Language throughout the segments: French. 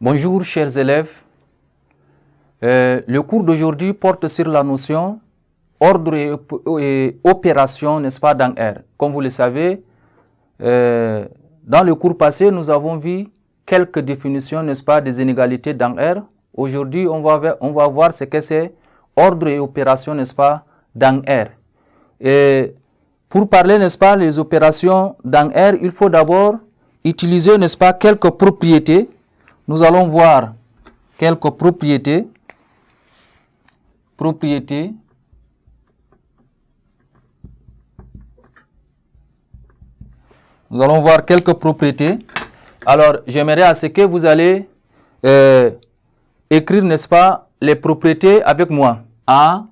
Bonjour chers élèves. Le cours d'aujourd'hui porte sur la notion ordre et opération, n'est-ce pas, dans R. Comme vous le savez, dans le cours passé, nous avons vu quelques définitions, n'est-ce pas, des inégalités dans R. Aujourd'hui, on va voir ce que c'est ordre et opération, n'est-ce pas, dans R. Et pour parler, n'est-ce pas, les opérations dans R, il faut d'abord utiliser, n'est-ce pas, quelques propriétés. Nous allons voir quelques propriétés. Nous allons voir quelques propriétés. Alors, j'aimerais à ce que vous allez écrire, n'est-ce pas, les propriétés avec moi. A,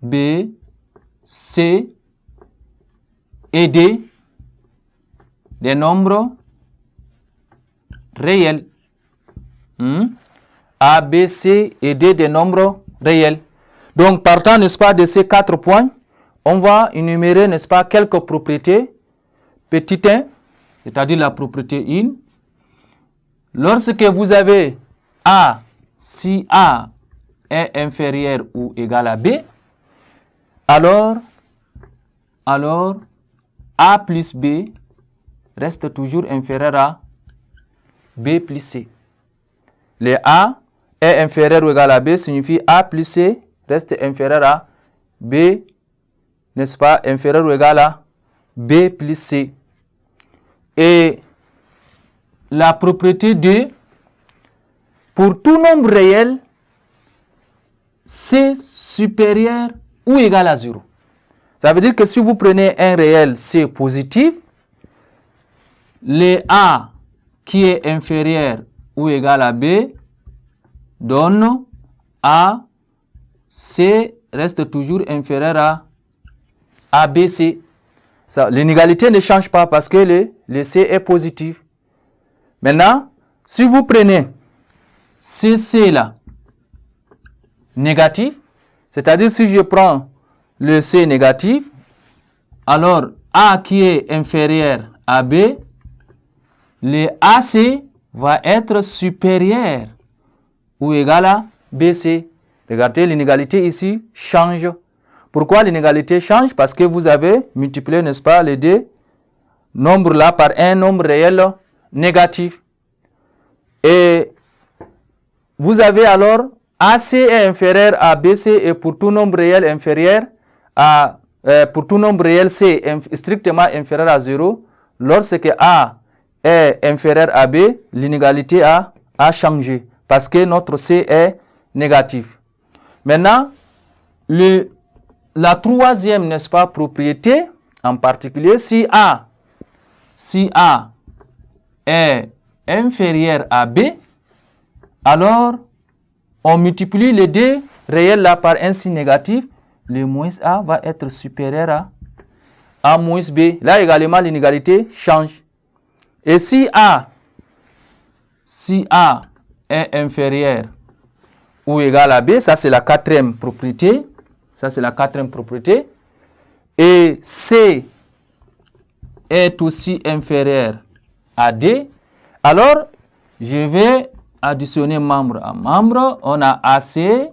B, C et D, des nombres réels. A, B, C et D, des nombres réels. Donc, partant, n'est-ce pas, de ces 4 points, on va énumérer, n'est-ce pas, quelques propriétés. Petit 1, c'est-à-dire la propriété 1. Lorsque vous avez A, si A est inférieur ou égal à B, alors A plus B reste toujours inférieur à B plus C. Le A est inférieur ou égal à B signifie A plus C reste inférieur à B, n'est-ce pas, inférieur ou égal à B plus C. Et la propriété 2, pour tout nombre réel, C supérieur ou égal à 0. Ça veut dire que si vous prenez un réel C positif, le A qui est inférieur ou égal à B donne A, C reste toujours inférieur à ABC. L'inégalité ne change pas parce que le C est positif. Maintenant, si vous prenez CC là, négatif, c'est-à-dire si je prends le C négatif, alors A qui est inférieur à B, le AC va être supérieur ou égal à BC. Regardez, l'inégalité ici change. Pourquoi l'inégalité change? Parce que vous avez multiplié, n'est-ce pas, les deux nombres là par un nombre réel négatif. Et vous avez alors AC est inférieur à BC et pour tout nombre réel inférieur à pour tout nombre réel C est strictement inférieur à 0. Lorsque A est inférieur à B, l'inégalité a changé parce que notre C est négatif. Maintenant, la troisième, n'est-ce pas, propriété, en particulier, si A est inférieur à B, alors on multiplie les deux réels là par un signe négatif, le moins A va être supérieur à A moins B. Là également, l'inégalité change. Et si A est inférieur ou égal à B, ça c'est la quatrième propriété. Et C est aussi inférieur à D. Alors, je vais additionner membre à membre. On a AC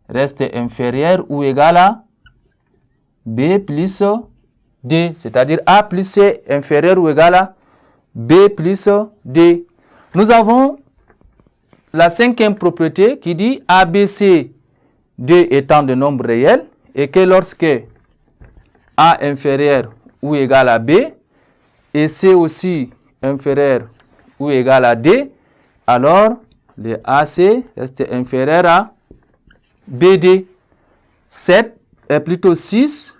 reste inférieur ou égal à B plus D. C'est-à-dire A plus C inférieur ou égal à B plus D. Nous avons la cinquième propriété qui dit ABC D étant de nombre réel et que lorsque A inférieur ou égal à B et C aussi inférieur ou égal à D, alors le AC reste inférieur à BD. 6,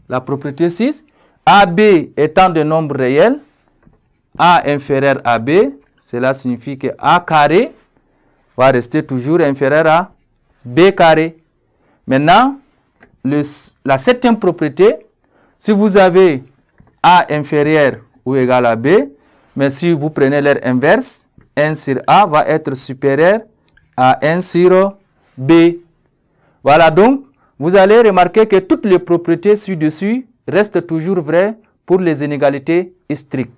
la propriété 6, AB étant de nombre réel, A inférieur à B, cela signifie que A carré va rester toujours inférieur à B carré. Maintenant, la septième propriété, si vous avez A inférieur ou égal à B, mais si vous prenez leur inverse, 1 sur A va être supérieur à 1 sur B. Voilà, donc, vous allez remarquer que toutes les propriétés ci-dessus restent toujours vraies pour les inégalités strictes.